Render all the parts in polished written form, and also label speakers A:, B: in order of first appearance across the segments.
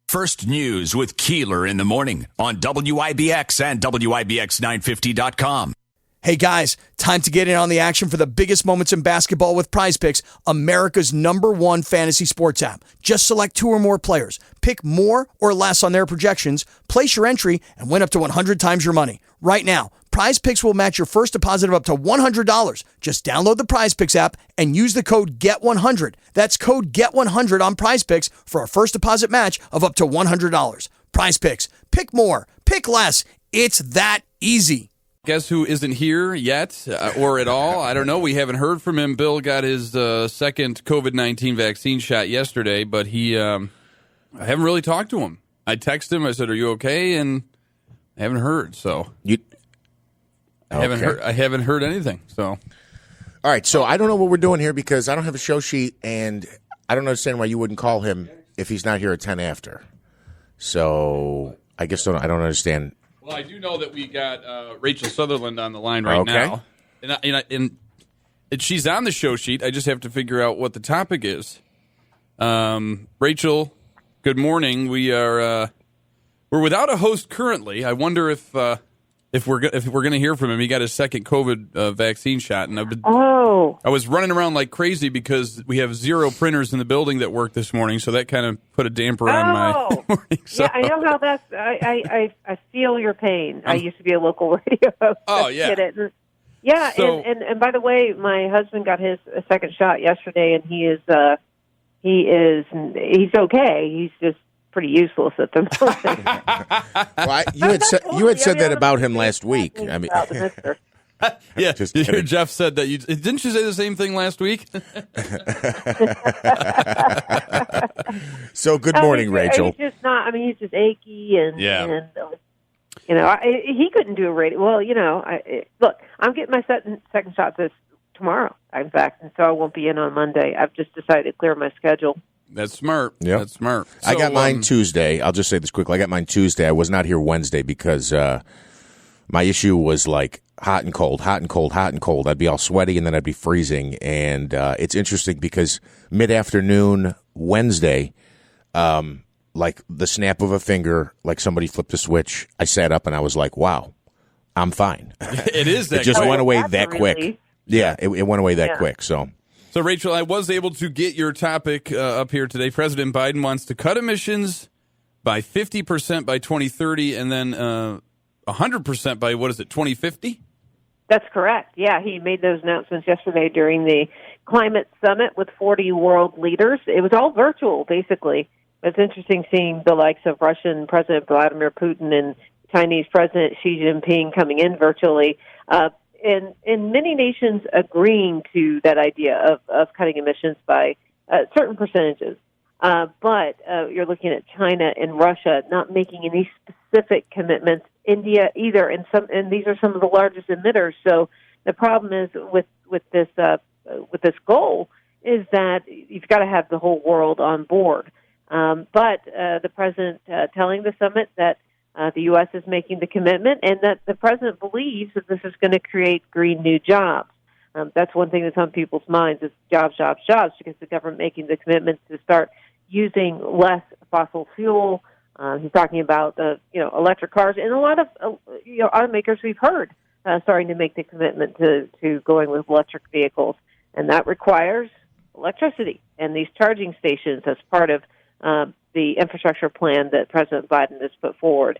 A: First News with Keeler in the morning on WIBX and WIBX950.com.
B: Hey guys, time to get in on the action for the biggest moments in basketball with Prize Picks, America's #1 fantasy sports app. Just select 2 or more players, pick more or less on their projections, place your entry, and win up to 100 times your money. Right now, Prize Picks will match your first deposit of up to $100. Just download the Prize Picks app and use the code GET100. That's code GET100 on Prize Picks for a first deposit match of up to $100. Prize Picks. Pick more. Pick less. It's that easy.
C: Guess who isn't here yet or at all? I don't know. We haven't heard from him. Bill got his second COVID-19 vaccine shot yesterday, but I haven't really talked to him. I texted him. I said, "Are you okay?" And I haven't heard. So I haven't heard anything. So
D: all right. So I don't know what we're doing here because I don't have a show sheet, and I don't understand why you wouldn't call him if he's not here at 10 after. So I guess I don't understand.
C: Well, I do know that we got Rachel Sutherland on the line right now, and she's on the show sheet. I just have to figure out what the topic is. Rachel, good morning. We're without a host currently. I wonder if we're going to hear from him. He got his second COVID vaccine shot, and I was running around like crazy because we have 0 printers in the building that work this morning, so that kind of put a damper on my morning. So.
E: Yeah, I know how that's. I feel your pain. I used to be a local radio host.
C: Oh yeah,
E: get it. Yeah, so, and by the way, my husband got his second shot yesterday, and he's okay. He's just pretty useless at the moment.
D: Well, you had said that about him last week. I mean,
C: yeah, Jeff said that. Didn't you say the same thing last week?
D: So good morning, Rachel.
E: He's just not. I mean, he's just achy and he couldn't do a radio. Well, look, I'm getting my second shot tomorrow. In fact, and so I won't be in on Monday. I've just decided to clear my schedule.
C: That's smart.
D: Yep.
C: That's smart.
D: So, I got mine Tuesday. I'll just say this quickly. I got mine Tuesday. I was not here Wednesday because my issue was like hot and cold, hot and cold, hot and cold. I'd be all sweaty and then I'd be freezing. And it's interesting because mid-afternoon Wednesday, like the snap of a finger, like somebody flipped a switch, I sat up and I was like, wow, I'm fine.
C: It is that
D: It just
C: quick.
D: went away that quick. Yeah, it went away that quick. So,
C: Rachel, I was able to get your topic up here today. President Biden wants to cut emissions by 50% by 2030 and then 100% by, 2050?
E: That's correct. Yeah, he made those announcements yesterday during the climate summit with 40 world leaders. It was all virtual, basically. It's interesting seeing the likes of Russian President Vladimir Putin and Chinese President Xi Jinping coming in virtually. And many nations agreeing to that idea of cutting emissions by certain percentages. But you're looking at China and Russia not making any specific commitments. India either, and these are some of the largest emitters. So the problem is with this goal is that you've got to have the whole world on board. But the president telling the summit that the U.S. is making the commitment, and that the president believes that this is going to create green new jobs. That's one thing that's on people's minds is jobs, jobs, jobs, because the government making the commitment to start using less fossil fuel. He's talking about electric cars, and a lot of automakers we've heard starting to make the commitment to going with electric vehicles, and that requires electricity and these charging stations as part of the infrastructure plan that President Biden has put forward.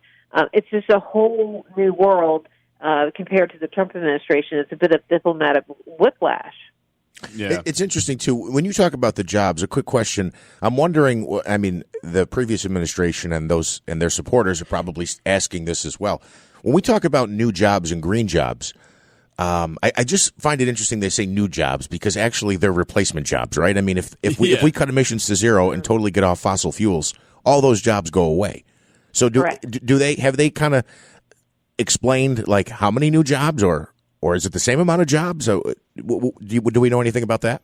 E: It's just a whole new world compared to the Trump administration. It's a bit of diplomatic whiplash.
D: Yeah. It's interesting, too. When you talk about the jobs, a quick question. I'm wondering, I mean, the previous administration and their supporters are probably asking this as well. When we talk about new jobs and green jobs, I just find it interesting they say new jobs because actually they're replacement jobs, right? I mean, if we cut emissions to zero and totally get off fossil fuels, all those jobs go away. So have they kind of explained like how many new jobs or is it the same amount of jobs? So, do we know anything about that?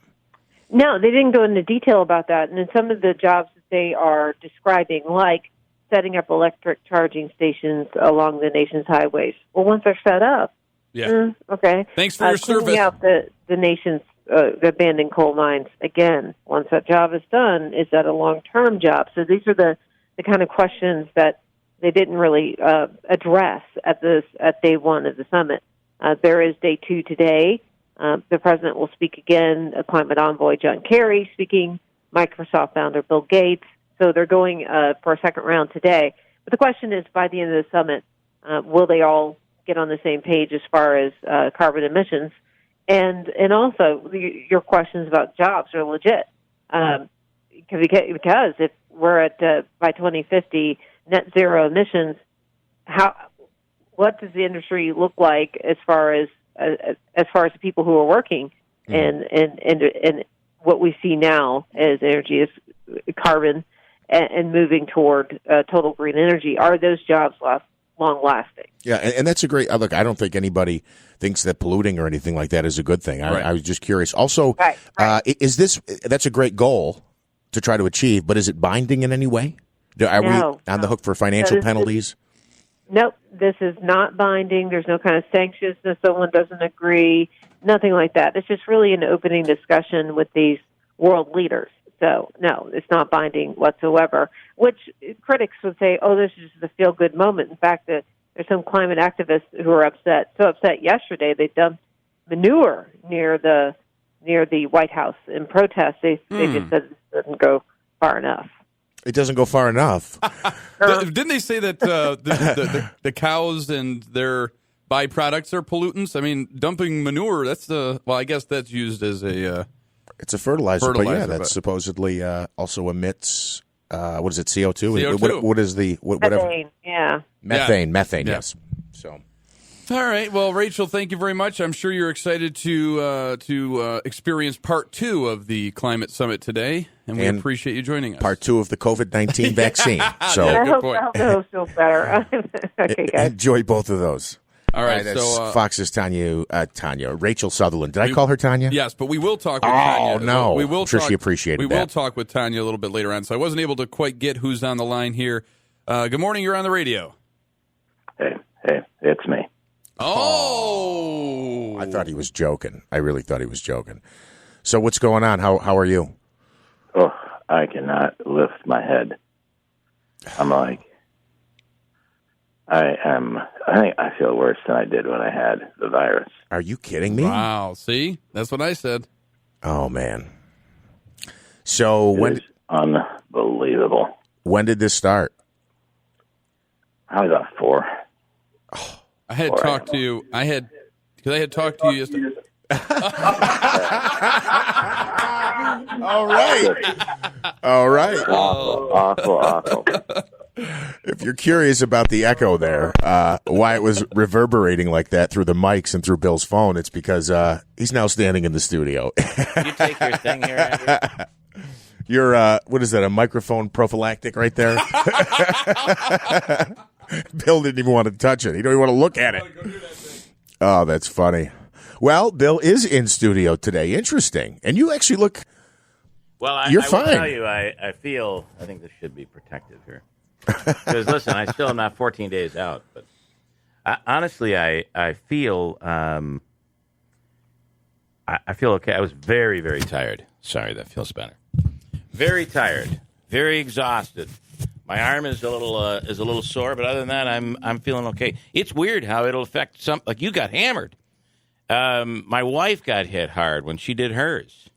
E: No, they didn't go into detail about that. And in some of the jobs that they are describing, like setting up electric charging stations along the nation's highways. Well, once they're set up, okay.
C: Thanks for your service.
E: Cleaning out the nation's the abandoned coal mines, again, once that job is done, is that a long-term job? So these are the the kind of questions that they didn't really address at day one of the summit. There is day two today. The president will speak again, climate envoy John Kerry speaking, Microsoft founder Bill Gates. So they're going for a second round today. But the question is, by the end of the summit, will they all get on the same page as far as carbon emissions? And also, your questions about jobs are legit. Because if we're at, by 2050, net zero emissions, what does the industry look like as far as the people who are working, and what we see now as energy is carbon and moving toward total green energy? Are those jobs long lasting?
D: Yeah, and that's a great look. I don't think anybody thinks that polluting or anything like that is a good thing. I was just curious. Also, is that's a great goal to try to achieve, but is it binding in any way? Are we on the hook for financial penalties?
E: Nope, this is not binding. There's no kind of sanctions if someone doesn't agree, nothing like that. It's just really an opening discussion with these world leaders. So, no, it's not binding whatsoever, which critics would say, oh, this is just a feel-good moment. In fact, there's some climate activists who are so upset yesterday they dumped manure near the White House in protest. They just said it doesn't go far enough.
D: It doesn't go far enough.
C: Didn't they say that the cows and their byproducts are pollutants? I mean, dumping manure, I guess that's used as a...
D: it's a fertilizer, but yeah, that supposedly also emits, what is it, CO2?
C: CO2.
D: What is the... whatever?
E: Methane, yeah.
D: Methane, yes. So...
C: All right. Well, Rachel, thank you very much. I'm sure you're excited to experience part 2 of the climate summit today, and we appreciate you joining us.
D: Part 2 of the COVID-19 vaccine. So
E: I hope those feel better. Okay, guys.
D: Enjoy both of those.
C: All right.
D: That's
C: so
D: Fox's Tanya, Rachel Sutherland. Did I call her Tanya?
C: Yes, but we will talk with Tanya.
D: Oh no,
C: we will.
D: I'm sure
C: talk,
D: she appreciated
C: we
D: that.
C: We will talk with Tanya a little bit later on. So I wasn't able to quite get who's on the line here. Good morning. You're on the radio.
F: Hey, it's me.
C: Oh!
D: I thought he was joking. I really thought he was joking. So what's going on? How are you?
F: Oh, I cannot lift my head. I'm like, I think I feel worse than I did when I had the virus.
D: Are you kidding me?
C: Wow. See? That's what I said.
D: Oh, man. So
F: It's unbelievable.
D: When did this start?
F: I was on 4.
C: I had talked to you. I had talked to you yesterday.
D: All right.
F: Awful.
D: If you're curious about the echo there, why it was reverberating like that through the mics and through Bill's phone, it's because he's now standing in the studio.
G: You take your thing here, Andrew?
D: You're, what is that, a microphone prophylactic right there? Bill didn't even want to touch it. He don't even want to look at it. Oh, that's funny. Well, Bill is in studio today. Interesting. And you actually look...
G: Well,
D: you're
G: I
D: fine.
G: will tell you, I think this should be protective here. Because, listen, I still am not 14 days out. But honestly, I feel... I feel okay. I was very, very tired. Sorry, that feels better. Very tired. Very exhausted. My arm is a little sore, but other than that, I'm feeling okay. It's weird how it'll affect some. Like you got hammered. My wife got hit hard when she did hers,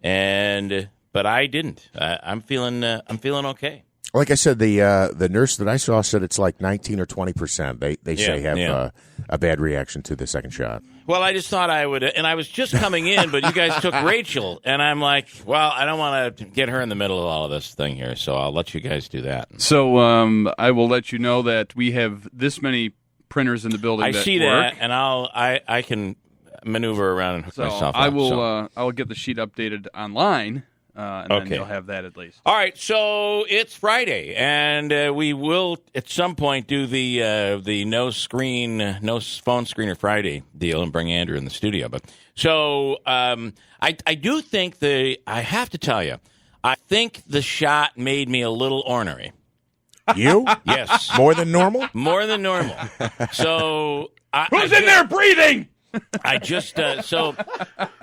G: but I didn't. I'm feeling okay.
D: Like I said, the nurse that I saw said it's like 19 or 20%. They say have a bad reaction to the second shot.
G: Well, I just thought I would, and I was just coming in, but you guys took Rachel, and I'm like, well, I don't want to get her in the middle of all of this thing here, so I'll let you guys do that.
C: So I will let you know that we have this many printers in the building.
G: I
C: that
G: see
C: work.
G: that, and I can maneuver around and hook myself up.
C: I will get the sheet updated online. And then you'll have that at least.
G: All right, so it's Friday, and we will at some point do the no phone screener Friday deal and bring Andrew in the studio. But so I do think I have to tell you, I think the shot made me a little ornery.
D: You?
G: Yes,
D: more than normal.
G: More than normal. So
C: who's in there breathing?
G: I just so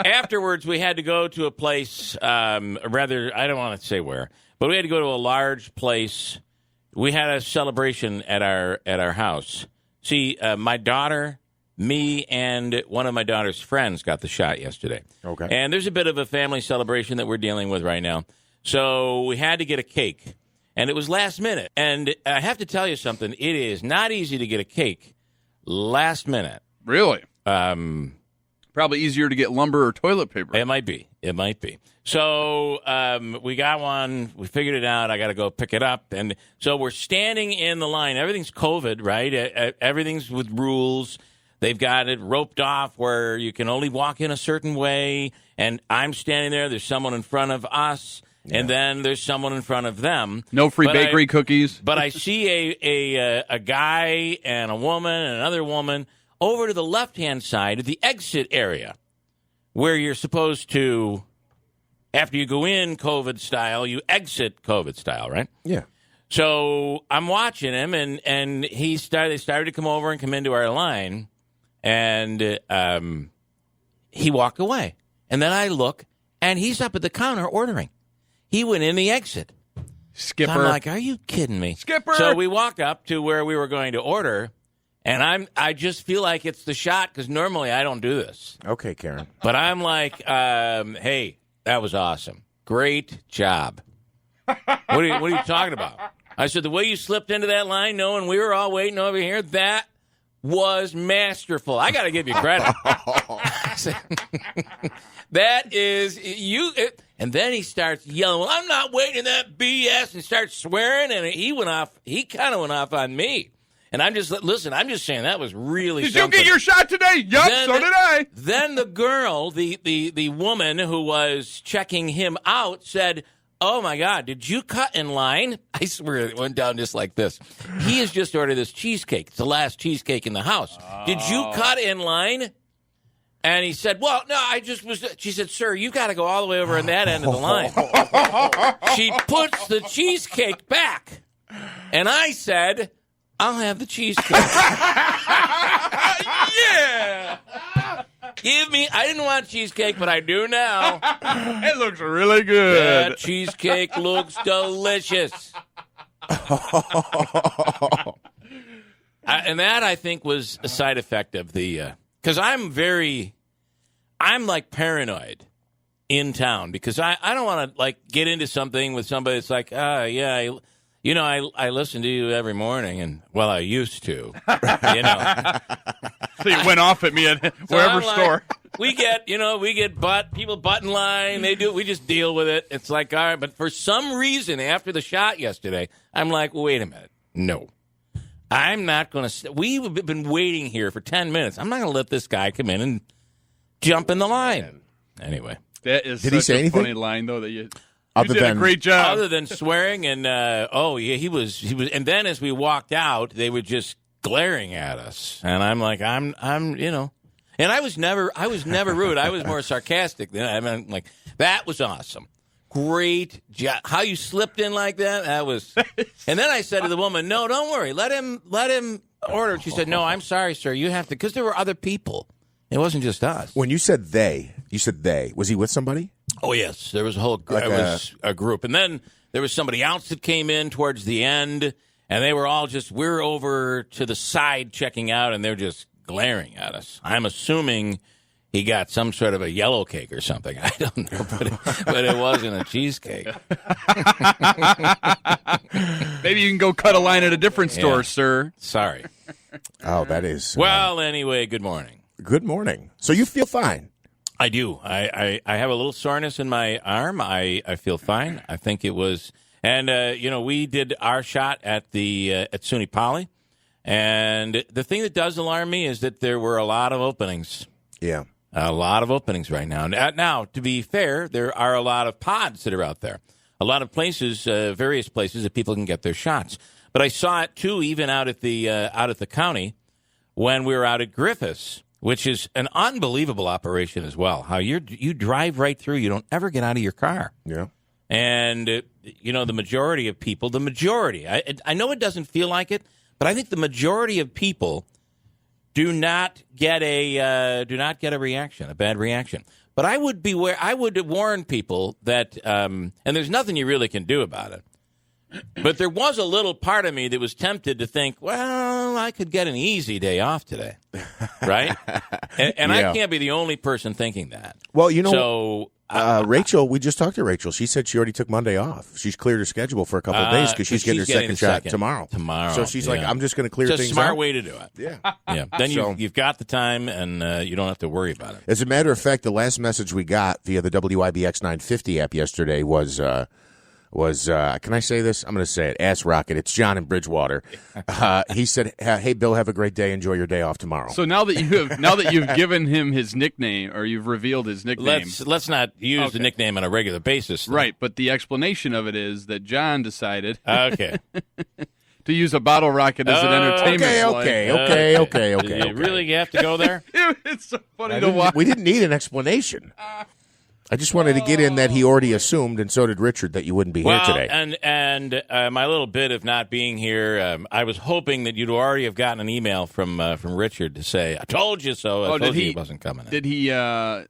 G: afterwards we had to go to a place. I don't want to say where, but we had to go to a large place we had a celebration at our house. See, my daughter, me, and one of my daughter's friends got the shot yesterday.
D: Okay.
G: And there's a bit of a family celebration that we're dealing with right now. So we had to get a cake, and it was last minute. And I have to tell you something. It is not easy to get a cake last minute.
C: Really? Probably easier to get lumber or toilet paper.
G: It might be. So we got one. We figured it out. I got to go pick it up. And so we're standing in the line. Everything's COVID, right? Everything's with rules. They've got it roped off where you can only walk in a certain way. And I'm standing there. There's someone in front of us. Yeah. And then there's someone in front of them.
C: No free bakery cookies.
G: But I see a guy and a woman and another woman over to the left-hand side of the exit area where you're supposed to, after you go in COVID style, you exit COVID style, right?
D: Yeah.
G: So I'm watching him, and they started to come over and come into our line, and he walked away. And then I look, and he's up at the counter ordering. He went in the exit.
C: Skipper.
G: So I'm like, are you kidding me?
C: Skipper.
G: So we walk up to where we were going to order, and I just feel like it's the shot because normally I don't do this.
D: Okay, Karen.
G: But I'm like, hey, that was awesome. Great job. What are you talking about? I said, the way you slipped into that line knowing we were all waiting over here, that was masterful. I got to give you credit. That is you. And then he starts yelling, well, I'm not waiting that BS, and starts swearing, and he kind of went off on me. And I'm just saying that was really
C: Did
G: something.
C: you get your shot today? Yup, so did I.
G: Then the girl, the woman who was checking him out said, oh, my God, did you cut in line? I swear it went down just like this. He has just ordered this cheesecake. It's the last cheesecake in the house. Did you cut in line? And he said, well, no, I just was. She said, sir, you got to go all the way over on that end of the line. She puts the cheesecake back. And I said, I'll have the cheesecake.
C: Yeah.
G: Give me. I didn't want cheesecake, but I do now.
C: It looks really good.
G: That cheesecake looks delicious. And that, I think, was a side effect of the. Because I'm like paranoid in town because I don't want to like get into something with somebody that's like, yeah, I listen to you every morning, and well, I used to,
C: So you went off at me at wherever store.
G: We get people butt in line. We just deal with it. It's like, all right, but for some reason, after the shot yesterday, I'm like, wait a minute, no. I'm not going to. We've been waiting here for 10 minutes. I'm not going to let this guy come in and jump in the line. Anyway,
C: that is
D: Did he say anything?
C: Funny line though that you
D: Other
C: did
D: than
C: a great job.
G: Other than swearing and he was. And then as we walked out, they were just glaring at us, and I'm like, I'm. And I was never rude. I was more sarcastic. Like that was awesome. Great job. How you slipped in like that was. And then I said to the woman, no, don't worry. Let him order. She said, no, I'm sorry, sir. You have to, because there were other people. It wasn't just us.
D: When you said they. Was he with somebody?
G: Oh, yes. There was a whole
D: Like
G: a group. And then there was somebody else that came in towards the end, and they were all we're over to the side checking out, and they're just glaring at us. I'm assuming he got some sort of a yellow cake or something. I don't know, but it wasn't a cheesecake.
C: Maybe you can go cut a line at a different store, sir.
G: Sorry.
D: Oh, that is.
G: Well, anyway, good morning.
D: Good morning. So you feel fine?
G: I do. I have a little soreness in my arm. I feel fine. I think it was, and we did our shot at SUNY Poly, and the thing that does alarm me is that there were a lot of openings.
D: Yeah.
G: A lot of openings right now. Now, to be fair, there are a lot of pods that are out there. A lot of places, various places that people can get their shots. But I saw it too, even out at the county when we were out at Griffiths, which is an unbelievable operation as well. How you drive right through, you don't ever get out of your car.
D: Yeah.
G: And the majority of people, I know it doesn't feel like it, but I think the majority of people do not get a reaction, a bad reaction. But I would warn people that, and there's nothing you really can do about it. But there was a little part of me that was tempted to think, well, I could get an easy day off today, right? And I can't be the only person thinking that.
D: Well,
G: so
D: Rachel, we just talked to Rachel. She said she already took Monday off. She's cleared her schedule for a couple of days because she's getting her second shot tomorrow.
G: Tomorrow.
D: So she's like, I'm just going to clear things out.
G: It's a smart way to do it.
D: Yeah.
G: Yeah. Then you've got the time, and you don't have to worry about it.
D: As a matter of fact, the last message we got via the WIBX 950 app yesterday was can I say this? I'm going to say it. Ass Rocket. It's John in Bridgewater. He said, "Hey, Bill, have a great day. Enjoy your day off tomorrow."
H: So now that you've given him his nickname, or you've revealed his nickname,
G: let's not use the nickname on a regular basis,
H: right? But the explanation of it is that John decided,
G: to
H: use a bottle rocket as an entertainment.
G: Okay. You really have to go there?
H: It's so funny to watch.
D: We didn't need an explanation. I just wanted to get in that he already assumed, and so did Richard, that you wouldn't be here today.
G: And my little bit of not being here, I was hoping that you'd already have gotten an email from Richard to say, "I told you so." I told you he wasn't coming.
H: Did he?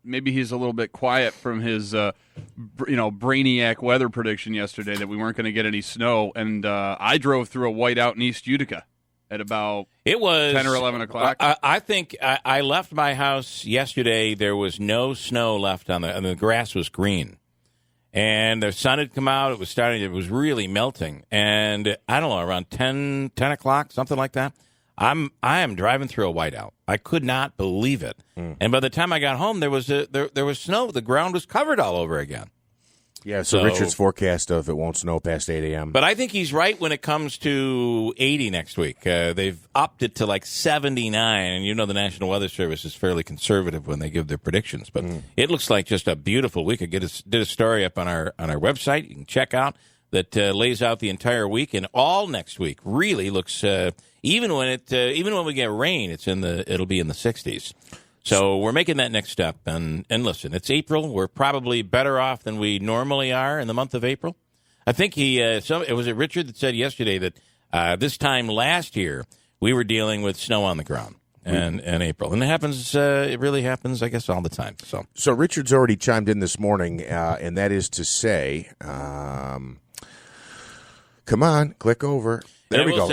H: Maybe he's a little bit quiet from his, brainiac weather prediction yesterday that we weren't going to get any snow, and I drove through a whiteout in East Utica at about 10 or 11 o'clock.
G: I think I left my house yesterday. There was no snow left and the grass was green. And the sun had come out. It was really melting. And I don't know, around 10 o'clock, something like that, I am driving through a whiteout. I could not believe it. And by the time I got home, there was snow. The ground was covered all over again.
D: Yeah, so Richard's forecast of it won't snow past 8 a.m.
G: But I think he's right when it comes to 80 next week. They've upped it to like 79, and the National Weather Service is fairly conservative when they give their predictions. But it looks like just a beautiful week. I did a story up on our website you can check out that lays out the entire week, and all next week really looks even when we get rain, it'll be in the 60s. So we're making that next step, and listen, it's April. We're probably better off than we normally are in the month of April. I think it was Richard that said yesterday that this time last year we were dealing with snow on the ground in April, and it happens. It really happens, I guess, all the time.
D: So Richard's already chimed in this morning, and that is to say, come on, click over. There we go.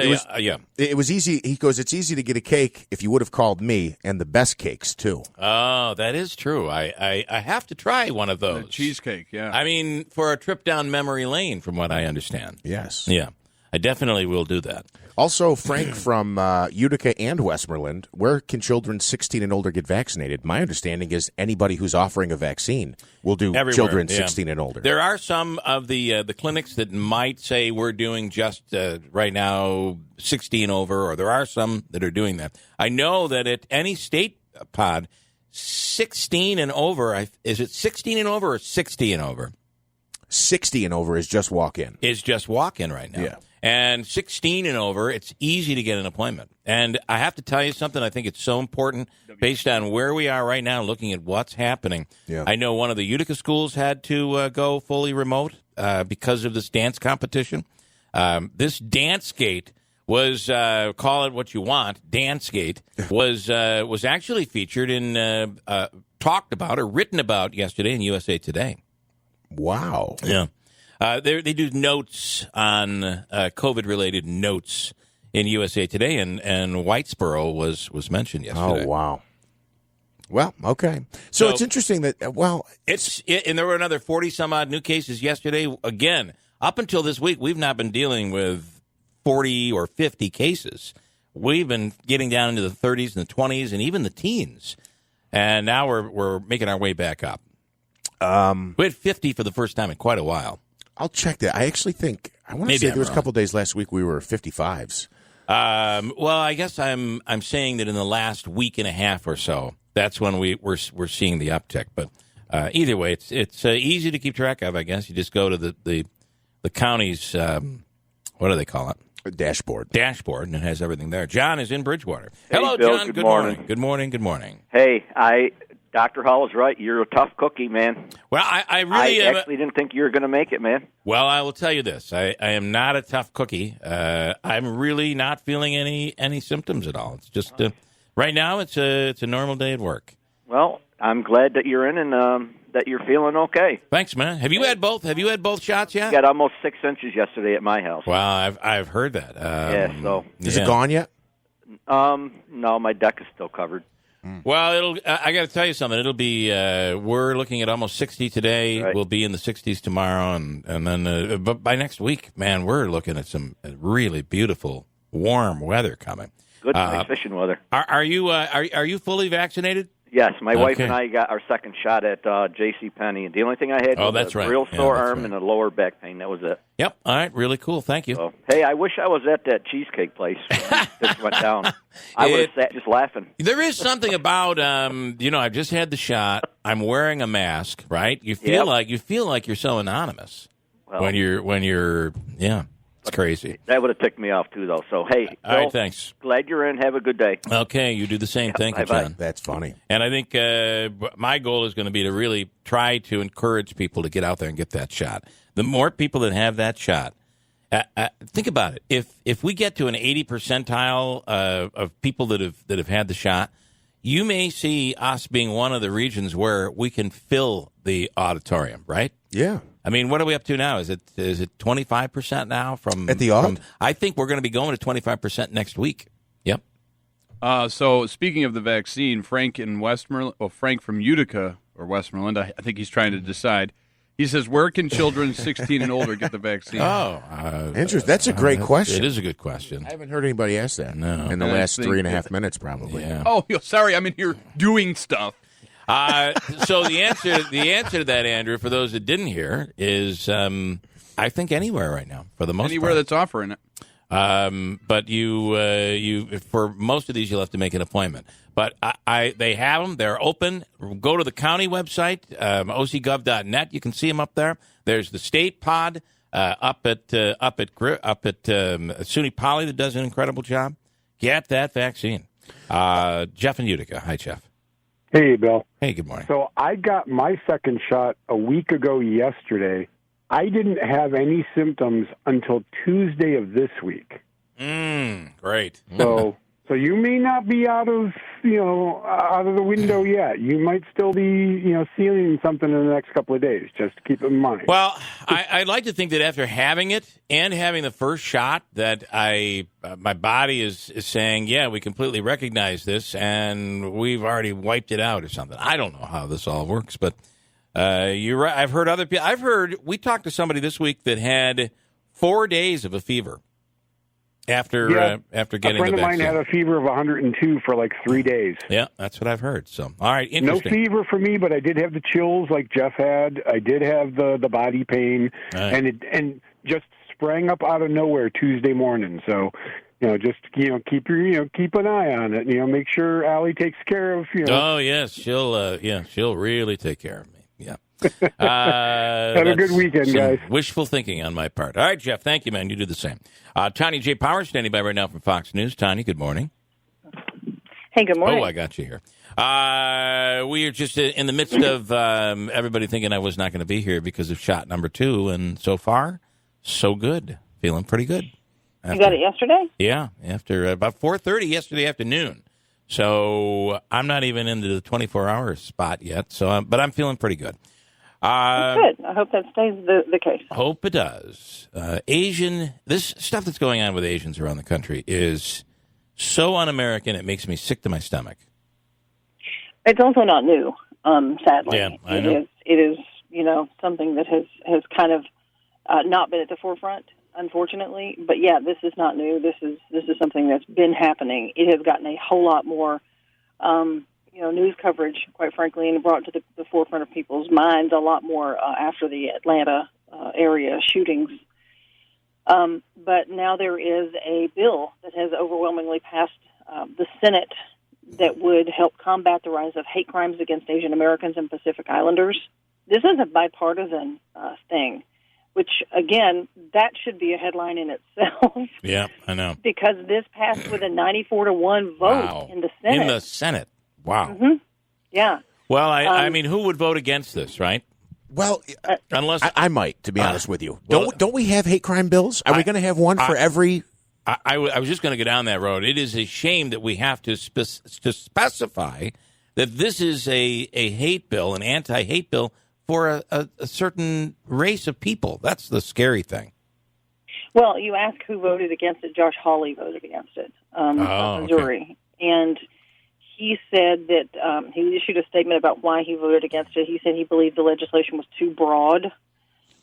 D: It was easy. He goes, it's easy to get a cake if you would have called me, and the best cakes, too.
G: Oh, that is true. I have to try one of those.
H: The cheesecake, yeah.
G: I mean, for a trip down memory lane, from what I understand.
D: Yes.
G: Yeah, I definitely will do that.
D: Also, Frank from Utica and Westmoreland, where can children 16 and older get vaccinated? My understanding is anybody who's offering a vaccine will do everywhere. Children 16 and older.
G: There are some of the clinics that might say we're doing just right now 16 over, or there are some that are doing that. I know that at any state pod, 16 and over, is it 16 and over or 60 and over?
D: 60 and over is just walk-in.
G: Is just walk-in right now.
D: Yeah.
G: And 16 and over, it's easy to get an appointment. And I have to tell you something, I think it's so important based on where we are right now, looking at what's happening.
D: Yeah.
G: I know one of the Utica schools had to go fully remote because of this dance competition. This dance gate was, call it what you want, dance gate, was actually featured in, talked about or written about yesterday in USA Today.
D: Wow.
G: Yeah. They do notes on COVID-related notes in USA Today, and Whitesboro was mentioned yesterday.
D: Oh, wow. Well, okay. So it's interesting that,
G: and there were another 40-some-odd new cases yesterday. Again, up until this week, we've not been dealing with 40 or 50 cases. We've been getting down into the 30s and the 20s and even the teens, and now we're making our way back up. We had 50 for the first time in quite a while.
D: I'll check that. I actually think I want to say there was a couple of days last week we were 55s.
G: Well, I guess I'm saying that in the last week and a half or so, that's when we're seeing the uptick. But either way, it's easy to keep track of. I guess you just go to the county's what do they call it?
D: Dashboard,
G: and it has everything there. John is in Bridgewater.
F: Hey,
G: hello,
F: Bill,
G: John.
F: Good morning.
G: Good morning. Good morning.
F: Hey, Dr. Hall is right. You're a tough cookie, man.
G: Well, I really am.
F: Actually didn't think you were going to make it, man.
G: Well, I will tell you this. I am not a tough cookie. I'm really not feeling any symptoms at all. It's just right now it's a normal day at work.
F: Well, I'm glad that you're in and that you're feeling okay.
G: Thanks, man. Have you had both? Have you had both shots yet?
F: Got almost 6 inches yesterday at my house.
G: Wow, I've heard that.
D: Is it gone yet?
F: No, my deck is still covered.
G: Well, it'll. I got to tell you something. It'll be. We're looking at almost 60 today.
F: Right.
G: We'll be in the 60s tomorrow, and then. But by next week, man, we're looking at some really beautiful, warm weather coming.
F: Good, nice fishing weather.
G: Are you fully vaccinated?
F: Yes, my wife
G: Okay.
F: and I got our second shot at J.C. Penney. The only thing I had was a real sore arm and a lower back pain. That was it.
G: Yep. All right. Really cool. Thank you.
F: So, hey, I wish I was at that cheesecake place when this went down. I would have sat just laughing.
G: There is something about I've just had the shot. I'm wearing a mask, right? You feel like you're so anonymous when you're it's crazy.
F: That would have ticked me off too, though. So hey, Bill,
G: all right, thanks.
F: Glad you're in. Have a good day.
G: Okay, you do the same. Thank you,
F: bye-bye.
G: John.
D: That's funny.
G: And I think my goal is going to be to really try to encourage people to get out there and get that shot. The more people that have that shot, think about it. If we get to an 80 percentile of people that have had the shot, you may see us being one of the regions where we can fill the auditorium, right?
D: Yeah.
G: I mean, what are we up to now? Is it 25% now from
D: at the Aud?
G: I think we're going to be going to 25% next week. Yep.
H: So speaking of the vaccine, Frank in Westmoreland, Frank from Utica or Westmoreland, I think he's trying to decide. He says, where can children 16 and older get the vaccine?
D: Interesting. That's a great question.
G: It is a good question.
D: I haven't heard anybody ask that in the last 3.5 minutes, probably.
G: Yeah.
H: Oh, sorry. I'm in here doing stuff.
G: So the answer to that, Andrew, for those that didn't hear, is I think anywhere right now for the most
H: anywhere
G: part.
H: that's offering it.
G: But you for most of these you'll have to make an appointment. But they have them. They're open. Go to the county website, ocgov.net. You can see them up there. There's the state pod up at SUNY Poly that does an incredible job. Get that vaccine. Jeff in Utica. Hi, Jeff.
I: Hey, Bill.
G: Hey, good morning.
I: So I got my second shot a week ago yesterday. I didn't have any symptoms until Tuesday of this week.
G: Great.
I: So you may not be out of the window yet. You might still be, seeing something in the next couple of days. Just keep it in mind.
G: Well, I'd like to think that after having it and having the first shot, that my body is saying, yeah, we completely recognize this, and we've already wiped it out or something. I don't know how this all works, but you're right. I've heard other people. We talked to somebody this week that had 4 days of a fever. After getting the vaccine.
I: A friend of mine had a fever of 102 for like 3 days.
G: Yeah, that's what I've heard. So, all right, interesting.
I: No fever for me, but I did have the chills like Jeff had. I did have the body pain,
G: right.
I: and just sprang up out of nowhere Tuesday morning. So, just keep an eye on it. Make sure Allie takes care of.
G: Oh yes, she'll really take care of me. Yeah.
I: Have a good weekend, guys.
G: Wishful thinking on my part. All right, Jeff, thank you, man. You do the same. Tanya J. Power standing by right now from Fox News. Tanya, good morning.
J: Hey, good morning.
G: Oh, I got you here. We are just in the midst of everybody thinking I was not going to be here because of shot number 2, and so far, so good. Feeling pretty good.
J: You got it yesterday?
G: Yeah, after about 4:30 yesterday afternoon. So I'm not even into the 24-hour spot yet. But I'm feeling pretty good.
J: That's good. I hope that stays the case.
G: Hope it does. This stuff that's going on with Asians around the country is so un-American. It makes me sick to my stomach.
J: It's also not new, sadly.
G: Yeah, I know.
J: It is something that has kind of not been at the forefront, unfortunately. But yeah, this is not new. This is something that's been happening. It has gotten a whole lot more news coverage, quite frankly, and brought to the forefront of people's minds a lot more after the Atlanta area shootings. But now there is a bill that has overwhelmingly passed the Senate that would help combat the rise of hate crimes against Asian Americans and Pacific Islanders. This is a bipartisan thing, which, again, that should be a headline in itself.
G: Yeah, I know.
J: Because this passed with a 94-1 vote in the Senate.
G: In the Senate. Wow.
J: Mm-hmm. Yeah.
G: Well, I mean, who would vote against this, right?
D: Well,
G: unless
D: I might, to be honest with you. Don't we have hate crime bills? Are we going to have one for every? I
G: was just going to go down that road. It is a shame that we have to specify that this is a hate bill, an anti-hate bill for a certain race of people. That's the scary thing.
J: Well, you ask who voted against it. Josh Hawley voted against it of Missouri. Okay. And he said that he issued a statement about why he voted against it. He said he believed the legislation was too broad.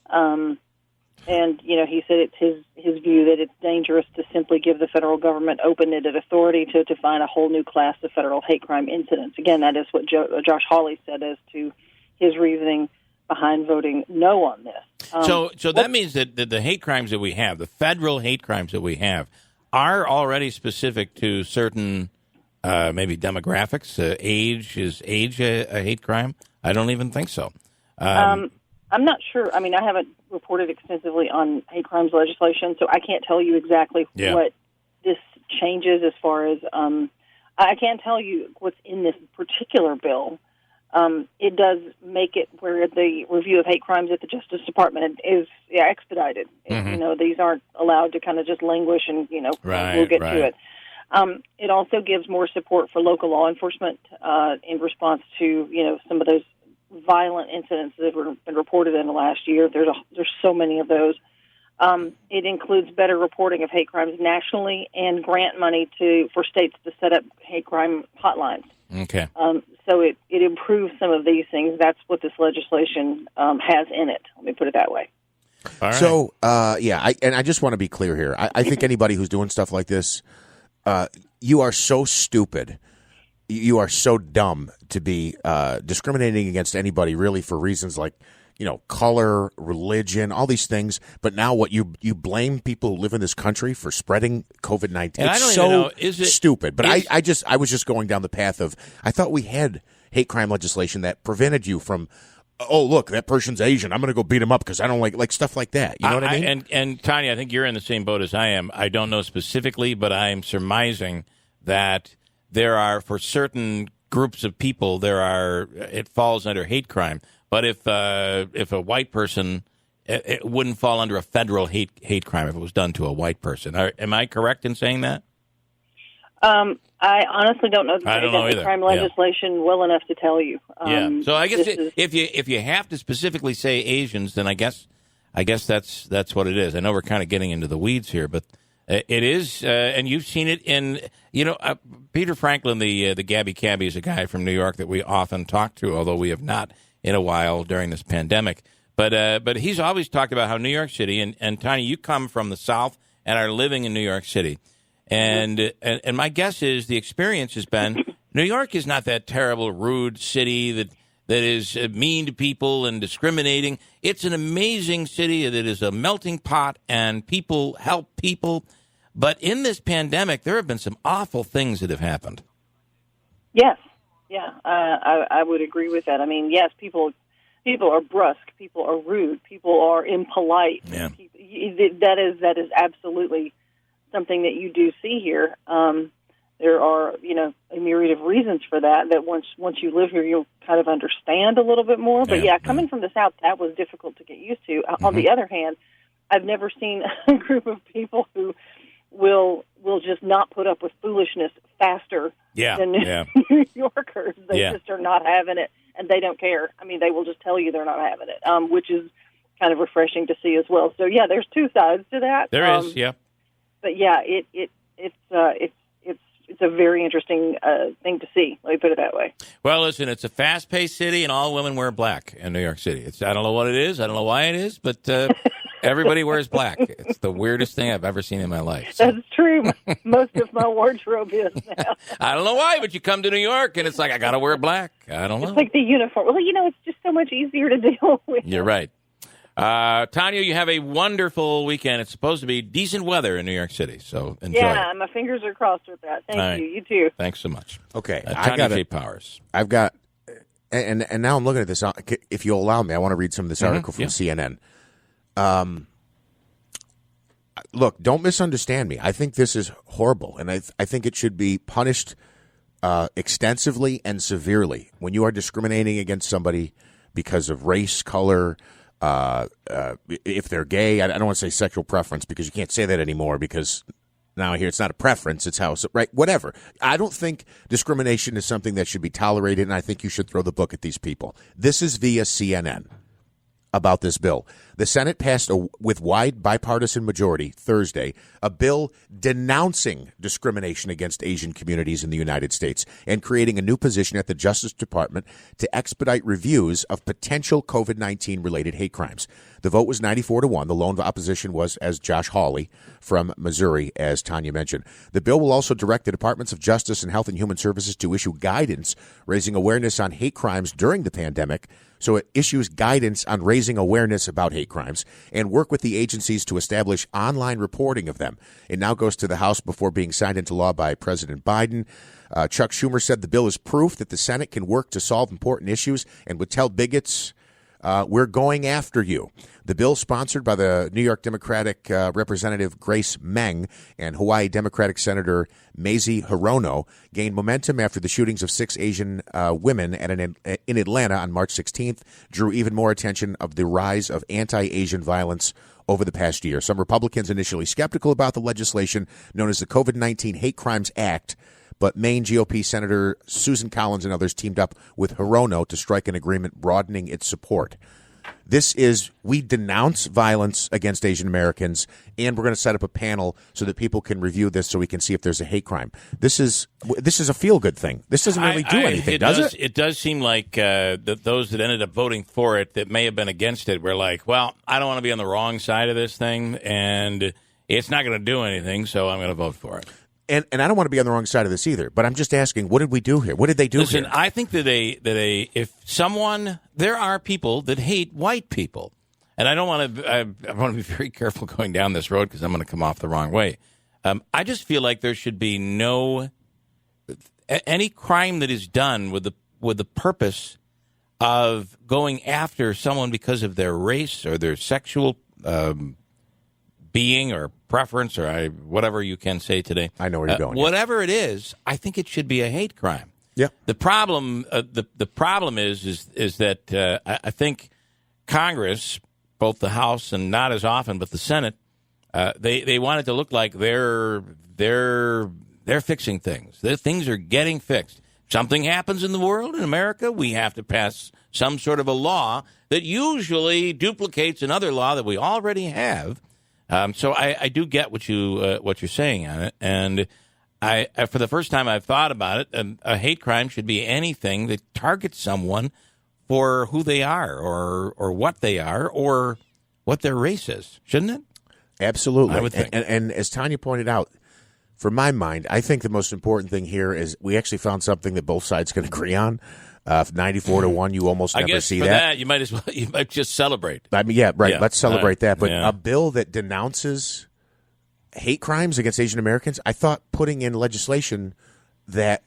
J: And, he said it's his view that it's dangerous to simply give the federal government open-ended authority to define a whole new class of federal hate crime incidents. Again, that is what Josh Hawley said as to his reasoning behind voting no on this.
G: So that means that the hate crimes that we have, the federal hate crimes that we have, are already specific to certain maybe demographics. Age, is age a hate crime? I don't even think so.
J: I'm not sure. I mean, I haven't reported extensively on hate crimes legislation, so I can't tell you exactly what this changes as far as I can't tell you what's in this particular bill. It does make it where the review of hate crimes at the Justice Department is expedited. Mm-hmm. These aren't allowed to kind of just languish and, we'll get to it. It also gives more support for local law enforcement in response to, some of those violent incidents that have been reported in the last year. There's so many of those. It includes better reporting of hate crimes nationally and grant money for states to set up hate crime hotlines.
G: Okay.
J: So it improves some of these things. That's what this legislation has in it. Let me put it that way.
G: All right.
D: So, I just want to be clear here. I think anybody who's doing stuff like this, you are so stupid. You are so dumb to be discriminating against anybody really for reasons like, color, religion, all these things. But now what you blame people who live in this country for spreading COVID-19. It's so stupid. But I was just going down the path of, I thought we had hate crime legislation that prevented you from, oh, look, that person's Asian, I'm going to go beat him up because I don't like stuff like that. You know what I mean?
G: And Tanya, I think you're in the same boat as I am. I don't know specifically, but I'm surmising that there are, for certain groups of people, it falls under hate crime. But if a white person, it wouldn't fall under a federal hate crime if it was done to a white person. Am I correct in saying that?
J: I honestly don't know the hate crime legislation well enough to tell you.
G: So I guess if you have to specifically say Asians, then I guess that's what it is. I know we're kind of getting into the weeds here, but it is, and you've seen it in, Peter Franklin, the Gabby Cabby, is a guy from New York that we often talk to, although we have not in a while during this pandemic. But he's always talked about how New York City, and Tiny, you come from the South and are living in New York City. And my guess is the experience has been New York is not that terrible, rude city that is mean to people and discriminating. It's an amazing city that is a melting pot, and people help people. But in this pandemic, there have been some awful things that have happened.
J: Yes. Yeah, I would agree with that. I mean, yes, people are brusque, people are rude, people are impolite.
G: Yeah.
J: That is absolutely something that you do see here. There are, a myriad of reasons for that once you live here, you'll kind of understand a little bit more. But coming from the South, that was difficult to get used to. Mm-hmm. On the other hand, I've never seen a group of people who will just not put up with foolishness faster than New Yorkers. They just are not having it, and they don't care. I mean, they will just tell you they're not having it, which is kind of refreshing to see as well. So, there's two sides to that.
G: There is, yeah.
J: But, it's a very interesting thing to see. Let me put it that way.
G: Well, listen, it's a fast-paced city, and all women wear black in New York City. I don't know what it is. I don't know why it is, but everybody wears black. It's the weirdest thing I've ever seen in my life. So.
J: That's true. Most of my wardrobe is now.
G: I don't know why, but you come to New York, and it's like, I got to wear black. I don't know.
J: It's like the uniform. Well, it's just so much easier to deal with.
G: You're right. Tanya, you have a wonderful weekend. It's supposed to be decent weather in New York City, so enjoy.
J: Yeah, my fingers are crossed with that. Thank you. You too.
G: Thanks so much.
D: Okay,
G: Tanya J. Powers.
D: I've got, and now I'm looking at this. If you'll allow me, I want to read some of this article from CNN. Look, don't misunderstand me. I think this is horrible, and I think it should be punished extensively and severely when you are discriminating against somebody because of race, color. If they're gay, I don't want to say sexual preference because you can't say that anymore because now here it's not a preference, it's how, right? Whatever. I don't think discrimination is something that should be tolerated, and I think you should throw the book at these people. This is via CNN about this bill. The Senate passed with wide bipartisan majority Thursday a bill denouncing discrimination against Asian communities in the United States and creating a new position at the Justice Department to expedite reviews of potential COVID-19 related hate crimes. The vote was 94-1. The lone opposition was, as Josh Hawley from Missouri, as Tanya mentioned. The bill will also direct the Departments of Justice and Health and Human Services to issue guidance raising awareness on hate crimes during the pandemic. So it issues guidance on raising awareness about hate crimes and work with the agencies to establish online reporting of them. It now goes to the House before being signed into law by President Biden. Chuck Schumer said the bill is proof that the Senate can work to solve important issues and would tell bigots, we're going after you. The bill, sponsored by the New York Democratic Representative Grace Meng and Hawaii Democratic Senator Mazie Hirono, gained momentum after the shootings of 6 Asian women in Atlanta on March 16th, drew even more attention of the rise of anti-Asian violence over the past year. Some Republicans initially skeptical about the legislation known as the COVID-19 Hate Crimes Act, but Maine GOP Senator Susan Collins and others teamed up with Hirono to strike an agreement broadening its support. This is, we denounce violence against Asian Americans, and we're going to set up a panel so that people can review this so we can see if there's a hate crime. This is a feel-good thing. This doesn't really do anything, does it?
G: It does seem like those that ended up voting for it that may have been against it were like, well, I don't want to be on the wrong side of this thing, and it's not going to do anything, so I'm going to vote for it.
D: And I don't want to be on the wrong side of this either, but I'm just asking, what did we do here? What did they do here?
G: Listen, I think that there are people that hate white people, and I want to be very careful going down this road because I'm going to come off the wrong way. I just feel like there should be any crime that is done with the purpose of going after someone because of their race or their sexual being or preference or whatever you can say today.
D: I know where you're going.
G: Whatever it is, I think it should be a hate crime.
D: Yeah.
G: The problem, the problem is that I think Congress, both the House and not as often, but the Senate, they want it to look like they're fixing things. Things are getting fixed. Something happens in the world, in America, we have to pass some sort of a law that usually duplicates another law that we already have. So I do get what you're saying on it, and I for the first time I've thought about it. A hate crime should be anything that targets someone for who they are, or what they are, or what their race is, shouldn't it?
D: Absolutely.
G: I would think.
D: And as Tanya pointed out, for my mind, I think the most important thing here is we actually found something that both sides can agree on. 94-1, you almost never see that.
G: You might just celebrate.
D: I mean, yeah, right. Let's celebrate that. But
G: yeah.
D: A bill that denounces hate crimes against Asian Americans, I thought putting in legislation that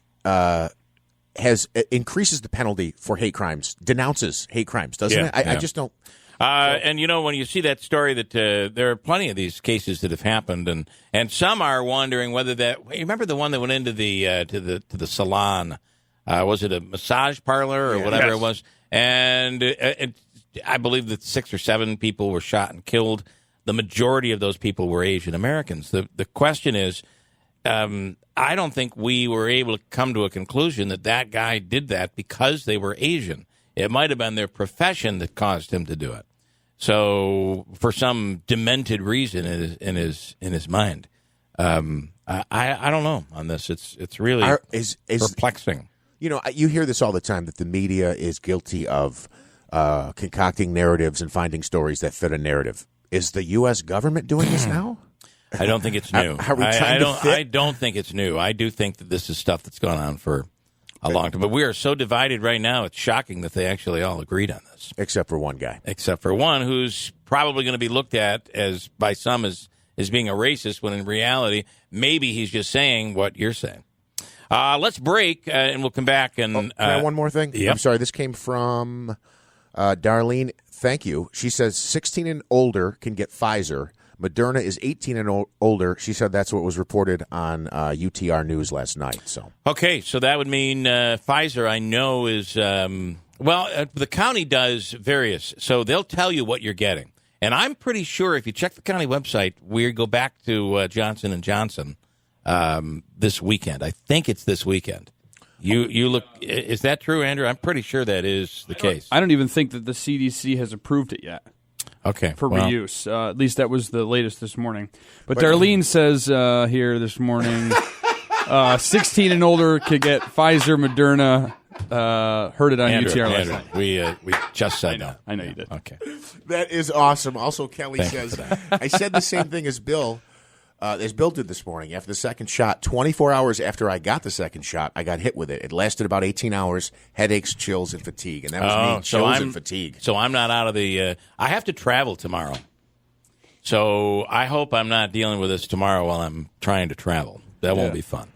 D: increases the penalty for hate crimes, denounces hate crimes, doesn't it? I just don't.
G: And when you see that story, that there are plenty of these cases that have happened, and some are wondering whether that. You remember the one that went into the to the salon. Was it a massage parlor or whatever it was? And I believe that 6 or 7 people were shot and killed. The majority of those people were Asian Americans. The question is, I don't think we were able to come to a conclusion that guy did that because they were Asian. It might have been their profession that caused him to do it. So for some demented reason in his mind, I don't know on this. It's really perplexing.
D: You know, you hear this all the time, that the media is guilty of concocting narratives and finding stories that fit a narrative. Is the U.S. government doing this now?
G: I don't think it's new. I don't think it's new. I do think that this is stuff that's gone on for a long time. But we are so divided right now, it's shocking that they actually all agreed on this.
D: Except for one guy.
G: Except for one who's probably going to be looked at by some as being a racist, when in reality, maybe he's just saying what you're saying. Let's break, and we'll come back. And
D: can I have one more thing?
G: Yep.
D: I'm sorry. This came from Darlene. Thank you. She says 16 and older can get Pfizer. Moderna is 18 and older. She said that's what was reported on UTR News last night. So
G: okay, so that would mean Pfizer, I know, is the county does various. So they'll tell you what you're getting. And I'm pretty sure if you check the county website, we go back to Johnson & Johnson this weekend. I think it's this weekend. You look. Is that true, Andrew? I'm pretty sure that is the case.
H: I don't even think that the CDC has approved it yet.
G: Okay.
H: For reuse. At least that was the latest this morning. But Darlene says here this morning, 16 and older could get Pfizer, Moderna. Heard it on UTR last night.
G: We just said that.
H: I know you did.
G: Okay.
D: That is awesome. Also, Kelly says, I said the same thing as Bill did this morning. After the second shot, 24 hours after I got the second shot, I got hit with it. It lasted about 18 hours, headaches, chills, and fatigue. And that was me, chills and fatigue.
G: So I'm not out of the I have to travel tomorrow. So I hope I'm not dealing with this tomorrow while I'm trying to travel. That won't be fun.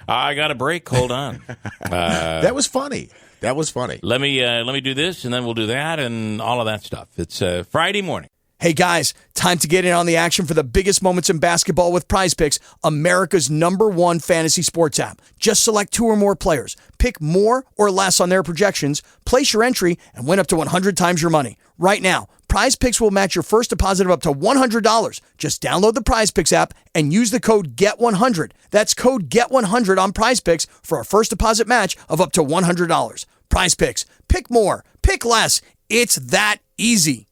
G: I got a break. Hold on.
D: That was funny.
G: Let me do this, and then we'll do that, and all of that stuff. It's Friday morning.
B: Hey guys, time to get in on the action for the biggest moments in basketball with Prize Picks, America's #1 fantasy sports app. Just select 2 or more players, pick more or less on their projections, place your entry, and win up to 100 times your money. Right now, Prize Picks will match your first deposit of up to $100. Just download the Prize Picks app and use the code GET100. That's code GET100 on Prize Picks for a first deposit match of up to $100. Prize Picks. Pick more. Pick less. It's that easy.